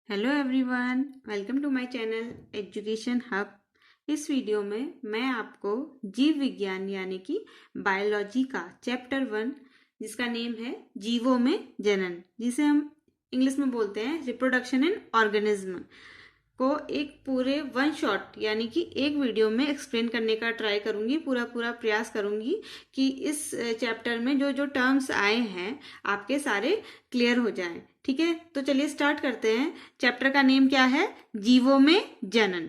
Hello everyone, welcome to my channel education hub. इस video में मैं आपको जीव विज्ञान यानी कि बायोलॉजी का चैप्टर 1 जिसका नेम है जीवों में जनन, जिसे हम इंग्लिश में बोलते हैं रिप्रोडक्शन इन ऑर्गेनिज्म, को एक पूरे वन शॉट यानी कि एक वीडियो में एक्सप्लेन करने का ट्राई करूंगी। पूरा प्रयास करूंगी कि इस चैप्टर में जो जो टर्म्स आए हैं आपके सारे क्लियर हो जाएं। ठीक है, तो चलिए स्टार्ट करते हैं। चैप्टर का नेम क्या है? जीवों में जनन।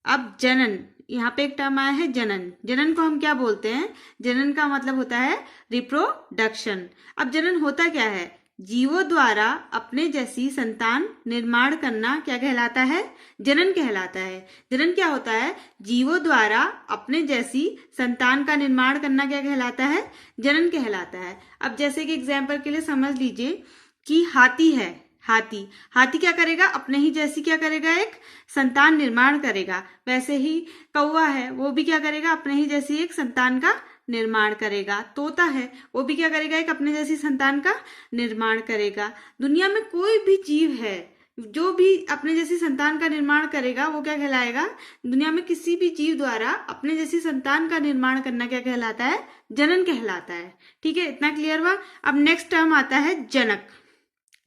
अब जनन, यहाँ पे एक टर्म आया है जनन। जनन को हम क्या बोलते हैं? जनन का मतलब होता है रिप्रोडक्शन। अब जनन होता क्या है? जीवों द्वारा अपने जैसी संतान निर्माण करना क्या कहलाता है? जनन कहलाता है। जनन क्या होता है? जीवों द्वारा अपने जैसी संतान का निर्माण करना क्या कहलाता है? जनन कहलाता है। अब जैसे कि एग्जाम्पल के लिए समझ लीजिए कि हाथी है। हाथी हाथी क्या करेगा? अपने ही जैसी क्या करेगा? एक संतान निर्माण करेगा। वैसे ही कौवा है, वो भी क्या करेगा? अपने ही जैसी एक संतान का निर्माण करेगा। तोता है, वो भी क्या करेगा? एक अपने जैसी संतान का निर्माण करेगा। दुनिया में कोई भी जीव है जो भी अपने जैसी संतान का निर्माण करेगा वो क्या कहलाएगा? दुनिया में किसी भी जीव द्वारा अपने जैसी संतान का निर्माण करना क्या कहलाता है? जनन कहलाता है। ठीक है, इतना क्लियर हुआ। अब नेक्स्ट टर्म आता है जनक।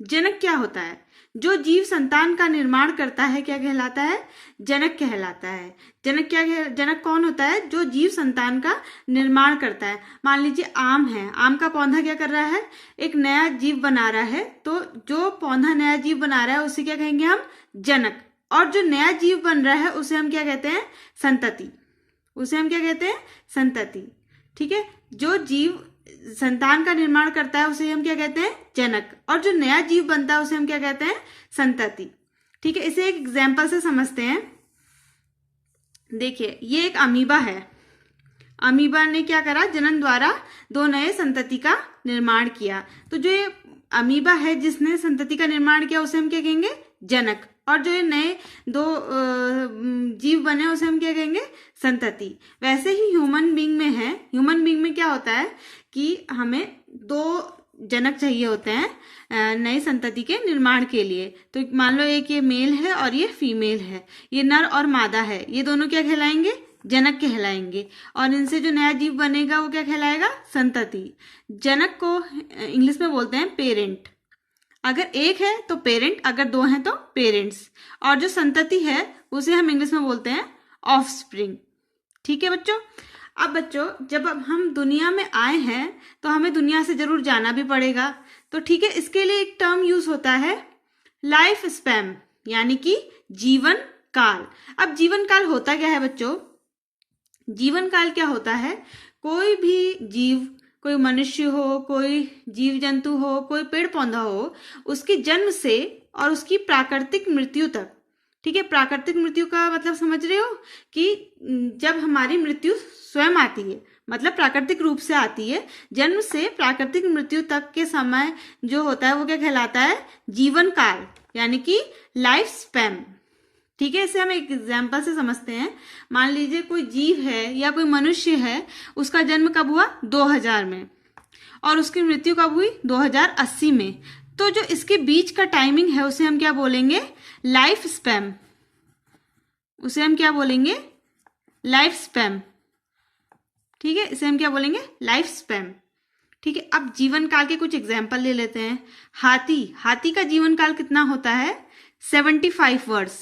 जनक क्या होता है? जो जीव संतान का निर्माण करता है क्या कहलाता है? जनक कहलाता है। जनक कौन होता है? जो जीव संतान का निर्माण करता है। मान लीजिए आम है, आम का पौधा क्या कर रहा है? एक नया जीव बना रहा है। तो जो पौधा नया जीव बना रहा है उसे क्या कहेंगे हम? जनक। और जो नया जीव बन रहा है उसे हम क्या कहते हैं? संतति। उसे हम क्या कहते हैं? संतति। ठीक है, जो जीव संतान का निर्माण करता है उसे हम क्या कहते हैं? जनक। और जो नया जीव बनता है उसे हम क्या कहते हैं? संतति। ठीक है, इसे एक एग्जाम्पल से समझते हैं। देखिए, ये एक अमीबा है। अमीबा ने क्या करा? जनन द्वारा दो नए संतति का निर्माण किया। तो जो ये अमीबा है जिसने संतति का निर्माण किया उसे हम क्या कहेंगे? जनक। और जो ये नए दो जीव बने उसे हम क्या कहेंगे? संतति। वैसे ही ह्यूमन बीइंग में है। ह्यूमन बीइंग में क्या होता है कि हमें दो जनक चाहिए होते हैं नई संतति के निर्माण के लिए। तो मान लो एक ये मेल है और ये फीमेल है, ये नर और मादा है। ये दोनों क्या कहलाएंगे? जनक कहलाएंगे। और इनसे जो नया जीव बनेगा वो क्या कहलाएगा? संतति। जनक को इंग्लिश में बोलते हैं पेरेंट। अगर एक है तो पेरेंट, अगर दो हैं तो पेरेंट्स। और जो संतति है उसे हम इंग्लिश में बोलते हैं ऑफस्प्रिंग। ठीक है बच्चों। अब बच्चों, जब हम दुनिया में आए हैं तो हमें दुनिया से जरूर जाना भी पड़ेगा। तो ठीक है, इसके लिए एक टर्म यूज होता है लाइफ स्पैन, यानी कि जीवन काल। अब जीवन काल होता क्या है बच्चों? जीवन काल क्या होता है? कोई भी जीव, कोई मनुष्य हो, कोई जीव जंतु हो, कोई पेड़ पौधा हो, उसके जन्म से और उसकी प्राकृतिक मृत्यु तक। ठीक है, प्राकृतिक मृत्यु का मतलब समझ रहे हो कि जब हमारी मृत्यु स्वयं आती है, मतलब प्राकृतिक रूप से आती है। जन्म से प्राकृतिक मृत्यु तक के समय जो होता है वो क्या कहलाता है? जीवन काल, यानी कि लाइफ स्पैन। ठीक है, इसे हम एक एग्जाम्पल से समझते हैं। मान लीजिए कोई जीव है या कोई मनुष्य है, उसका जन्म कब हुआ? 2000 में, और उसकी मृत्यु कब हुई? 2080 में। तो जो इसके बीच का टाइमिंग है उसे हम क्या बोलेंगे? Life span. उसे हम क्या बोलेंगे? Life span. ठीक है, इसे हम क्या बोलेंगे? Life span. ठीक है, अब जीवन काल के कुछ एग्जाम्पल ले लेते हैं। हाथी का जीवन काल कितना होता है? 75 वर्ष।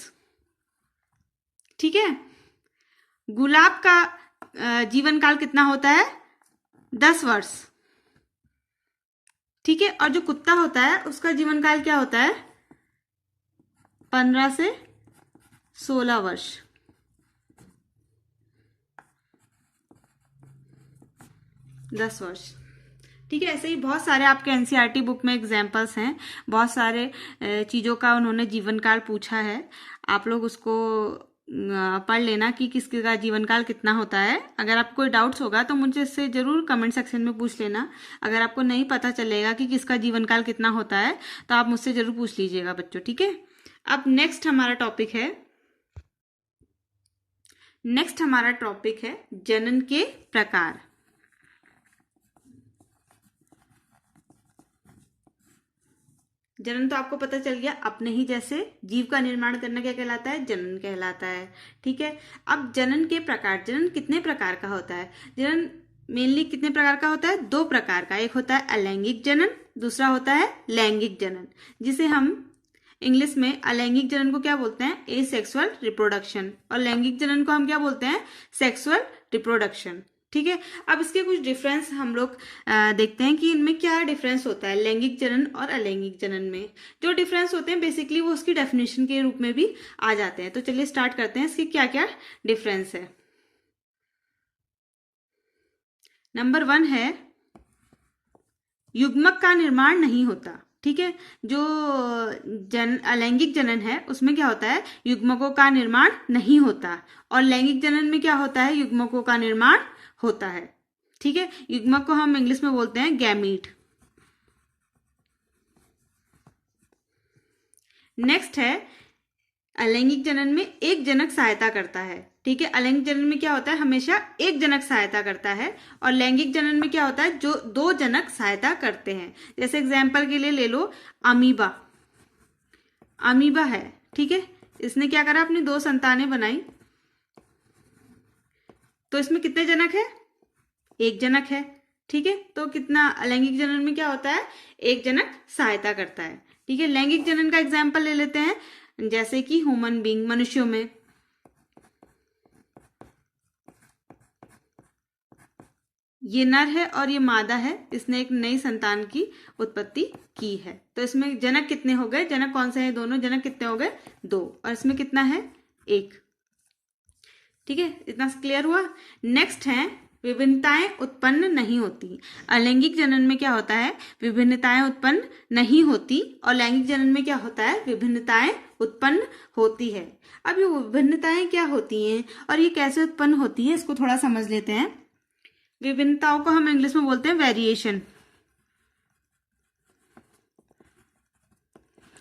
ठीक है, गुलाब का जीवन काल कितना होता है? 10 वर्ष। ठीक है, और जो कुत्ता होता है उसका जीवन काल क्या होता है? 15 से 16 वर्ष। दस वर्ष। ठीक है, ऐसे ही बहुत सारे आपके एनसीईआरटी बुक में एग्जाम्पल्स हैं। बहुत सारे चीज़ों का उन्होंने जीवन काल पूछा है। आप लोग उसको पढ़ लेना कि किसके का जीवन काल कितना होता है। अगर आपको कोई डाउट्स होगा तो मुझे इससे जरूर कमेंट सेक्शन में पूछ लेना। अगर आपको नहीं पता चलेगा कि किसका जीवन काल कितना होता है तो आप मुझसे जरूर पूछ लीजिएगा बच्चों। ठीक है, अब नेक्स्ट हमारा टॉपिक है जनन के प्रकार। जनन तो आपको पता चल गया, अपने ही जैसे जीव का निर्माण करना क्या कहलाता है? जनन कहलाता है। ठीक है, अब जनन के प्रकार, जनन कितने प्रकार का होता है? जनन मेनली कितने प्रकार का होता है? 2 प्रकार का। एक होता है अलैंगिक जनन, दूसरा होता है लैंगिक जनन, जिसे हम इंग्लिश में अलैंगिक जनन को क्या बोलते हैं? एसेक्सुअल रिप्रोडक्शन, और लैंगिक जनन को हम क्या बोलते हैं? Sexual reproduction. ठीक है, अब इसके कुछ डिफरेंस हम लोग देखते हैं कि इनमें क्या डिफरेंस होता है लैंगिक जनन और अलैंगिक जनन में। जो डिफरेंस होते हैं बेसिकली वो उसकी डेफिनेशन के रूप में भी आ जाते हैं। तो चलिए स्टार्ट करते हैं इसके क्या क्या डिफरेंस है। नंबर 1 है युग्मक का निर्माण नहीं होता। ठीक है, जो अलैंगिक जनन है उसमें क्या होता है? युग्मकों का निर्माण नहीं होता, और लैंगिक जनन में क्या होता है? युग्मकों का निर्माण होता है। ठीक है, युग्मक को हम इंग्लिश में बोलते हैं गैमीट। नेक्स्ट है अलैंगिक जनन में एक जनक सहायता करता है। ठीक है, अलैंगिक जनन में क्या होता है? हमेशा एक जनक सहायता करता है, और लैंगिक जनन में क्या होता है? जो 2 जनक सहायता करते हैं। जैसे एग्जाम्पल के लिए ले लो अमीबा। अमीबा है, ठीक है, इसने क्या करा? अपनी 2 संतानें बनाई, तो इसमें कितने जनक है? एक जनक है। ठीक है, तो कितना अलैंगिक जनन में क्या होता है? एक जनक सहायता करता है। ठीक है, लैंगिक जनन का एग्जाम्पल ले लेते हैं, जैसे कि ह्यूमन बीइंग, मनुष्यों में ये नर है और ये मादा है, इसने एक नई संतान की उत्पत्ति की है। तो इसमें जनक कितने हो गए? जनक कौन से हैं? दोनों जनक कितने हो गए? 2, और इसमें कितना है? 1। ठीक है, इतना क्लियर हुआ। नेक्स्ट है विभिन्नताएं उत्पन्न नहीं होती। अलैंगिक जनन में क्या होता है? विभिन्नताएं उत्पन्न नहीं होती, और लैंगिक जनन में क्या होता है? विभिन्नताएं उत्पन्न होती है। अब ये विभिन्नताएं क्या होती हैं और ये कैसे उत्पन्न होती है, इसको थोड़ा समझ लेते हैं। विभिन्नताओं को हम इंग्लिश में बोलते हैं वेरिएशन।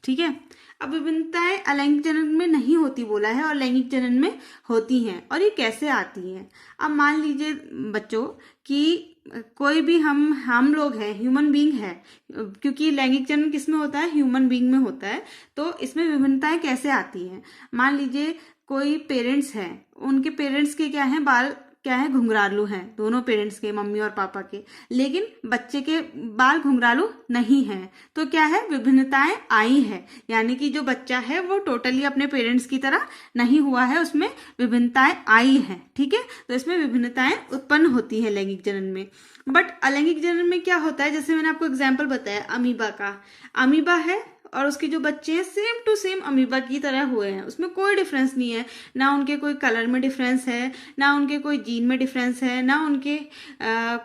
ठीक है, अब विभिन्नताएं अलैंगिक जनन में नहीं होती बोला है, और लैंगिक जनन में होती हैं, और ये कैसे आती हैं? अब मान लीजिए बच्चों कि कोई भी हम लोग हैं, ह्यूमन बीइंग है, क्योंकि लैंगिक जनन किसमें होता है? ह्यूमन बीइंग में होता है। तो इसमें विभिन्नताएं कैसे आती हैं? मान लीजिए कोई पेरेंट्स हैं, उनके पेरेंट्स के क्या है? बाल क्या है? घुंघरालू हैं, दोनों पेरेंट्स के, मम्मी और पापा के, लेकिन बच्चे के बाल घुंघरालू नहीं हैं। तो क्या है? विभिन्नताएं आई है, यानी कि जो बच्चा है वो टोटली अपने पेरेंट्स की तरह नहीं हुआ है, उसमें विभिन्नताएं आई हैं। ठीक है, तो इसमें विभिन्नताएं उत्पन्न होती है लैंगिक जनन में। बट अलैंगिक जनन में क्या होता है? जैसे मैंने आपको एग्जाम्पल बताया अमीबा का, अमीबा है और उसके जो बच्चे हैं सेम टू सेम अमीबा की तरह हुए हैं, उसमें कोई डिफरेंस नहीं है, ना उनके कोई कलर में डिफरेंस है, ना उनके कोई जीन में डिफरेंस है, ना उनके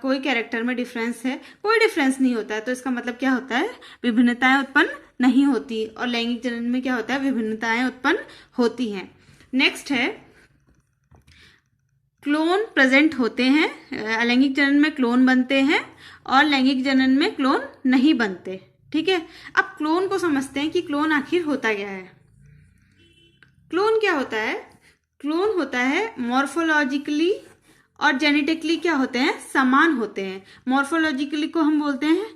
कोई कैरेक्टर में डिफरेंस है, कोई डिफरेंस नहीं होता है। तो इसका मतलब क्या होता है? विभिन्नताएं उत्पन्न नहीं होती, और लैंगिक जनन में क्या होता है? विभिन्नताएं उत्पन्न होती हैं। नेक्स्ट है क्लोन प्रेजेंट होते हैं। अलैंगिक जनन में क्लोन बनते हैं, और लैंगिक जनन में क्लोन नहीं बनते। ठीक है, अब क्लोन को समझते हैं कि क्लोन आखिर होता क्या है। क्लोन क्या होता है? क्लोन होता है मॉर्फोलॉजिकली और जेनेटिकली क्या होते हैं? समान होते हैं। मॉर्फोलॉजिकली को हम बोलते हैं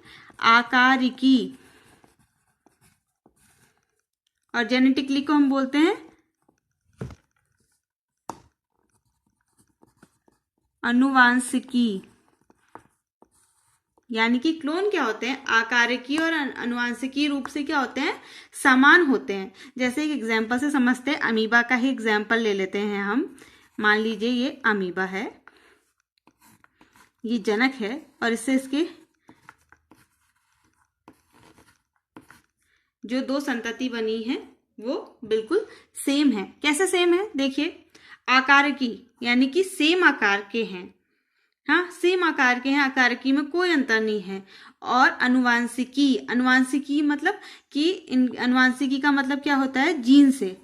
आकारिकी, और जेनेटिकली को हम बोलते हैं अनुवांशिकी। यानी कि क्लोन क्या होते हैं? आकारिकी और अनुवांशिकी रूप से क्या होते हैं? समान होते हैं। जैसे एक एग्जाम्पल से समझते हैं, अमीबा का ही एग्जाम्पल ले लेते हैं हम। मान लीजिए ये अमीबा है, ये जनक है, और इससे इसके जो 2 संतति बनी है वो बिल्कुल सेम है। कैसे सेम है? देखिए, आकारिकी यानी कि सेम आकार के हैं, हाँ सेम आकार के हैं, आकारिकी में कोई अंतर नहीं है। और अनुवांशिकी, अनुवांशिकी मतलब कि अनुवांशिकी का मतलब क्या होता है? जीन से।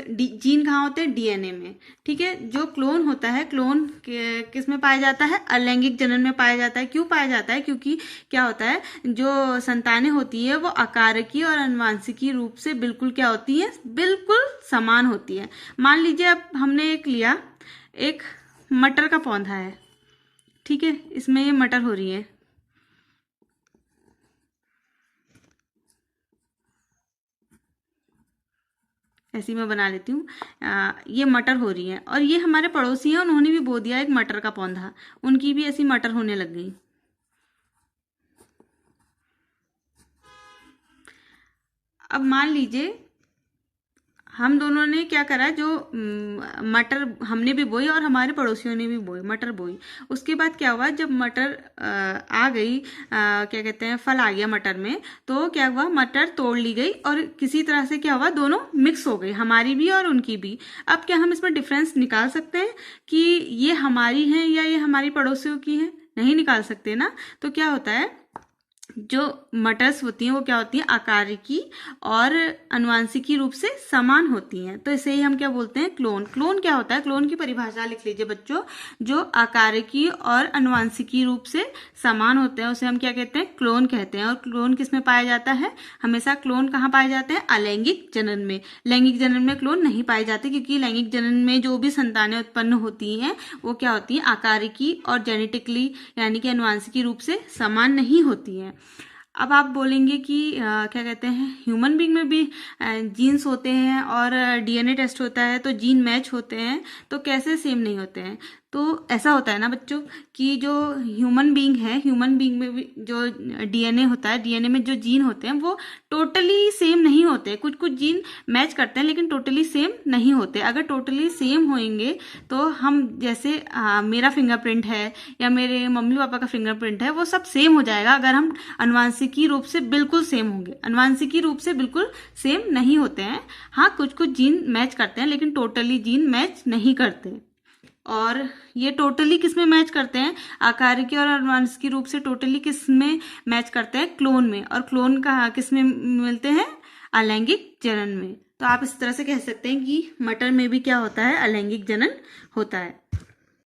जीन कहाँ होते हैं? डीएनए में। ठीक है, जो क्लोन होता है, क्लोन किस में पाया जाता है? अलैंगिक जनन में पाया जाता है। क्यों पाया जाता है? क्योंकि क्या होता है, जो संतानें होती है वो आकारिकी और अनुवांशिकी रूप से बिल्कुल क्या होती है? बिल्कुल समान होती है। मान लीजिए अब हमने एक लिया, एक मटर का पौधा है, ठीक है, इसमें ये मटर हो रही है, ऐसी मैं बना लेती हूँ। ये मटर हो रही है और ये हमारे पड़ोसी हैं, उन्होंने भी बो दिया एक मटर का पौधा, उनकी भी ऐसी मटर होने लग गई। अब मान लीजिए हम दोनों ने क्या करा, जो मटर हमने भी बोई और हमारे पड़ोसियों ने भी बोई, मटर बोई। उसके बाद क्या हुआ, जब मटर आ गई, क्या कहते हैं, फल आ गया मटर में, तो क्या हुआ, मटर तोड़ ली गई और किसी तरह से क्या हुआ, दोनों मिक्स हो गई, हमारी भी और उनकी भी। अब क्या हम इसमें डिफरेंस निकाल सकते हैं कि ये हमारी हैं या ये हमारी पड़ोसियों की हैं? नहीं निकाल सकते ना। तो क्या होता है, जो मटर्स होती हैं वो क्या होती हैं, आकारिकी और अनुवांशिकी रूप से समान होती हैं। तो इसे ही हम क्या बोलते हैं, क्लोन। क्लोन क्या होता है, क्लोन की परिभाषा लिख लीजिए बच्चों। जो आकारिकी और अनुवांशिकी रूप से समान होते हैं उसे हम क्या कहते हैं, क्लोन कहते हैं। और क्लोन किसमें पाया जाता है, हमेशा क्लोन कहाँ पाए जाते हैं, अलैंगिक जनन में। लैंगिक जनन में क्लोन नहीं पाए जाते, क्योंकि लैंगिक जनन में जो भी संतानें उत्पन्न होती हैं वो क्या होती हैं, आकारिकी और जेनेटिकली यानी कि अनुवांशिकी रूप से समान नहीं होती हैं। अब आप बोलेंगे कि क्या कहते हैं, ह्यूमन बीइंग में भी जीन्स होते हैं और डीएनए टेस्ट होता है तो जीन मैच होते हैं, तो कैसे सेम नहीं होते हैं? तो ऐसा होता है ना बच्चों कि जो ह्यूमन बीइंग है, ह्यूमन बीइंग में भी जो डीएनए होता है, डीएनए में जो जीन होते हैं वो टोटली सेम नहीं होते। कुछ कुछ जीन मैच करते हैं लेकिन टोटली सेम नहीं होते। अगर टोटली सेम होंगे तो हम जैसे मेरा फिंगरप्रिंट है या मेरे मम्मी पापा का फिंगरप्रिंट है, वो सब सेम हो जाएगा अगर हम अनुवांशिकी रूप से बिल्कुल सेम होंगे। अनुवांशिकी रूप से बिल्कुल सेम नहीं होते हैं। हाँ, कुछ कुछ जीन मैच करते हैं लेकिन टोटली जीन मैच नहीं करते। और ये टोटली किस में मैच करते हैं, आकारिकी और अनुवांशिकी रूप से टोटली किस में मैच करते हैं, क्लोन में। और क्लोन का किस में मिलते हैं, अलैंगिक जनन में। तो आप इस तरह से कह सकते हैं कि मटर में भी क्या होता है, अलैंगिक जनन होता है।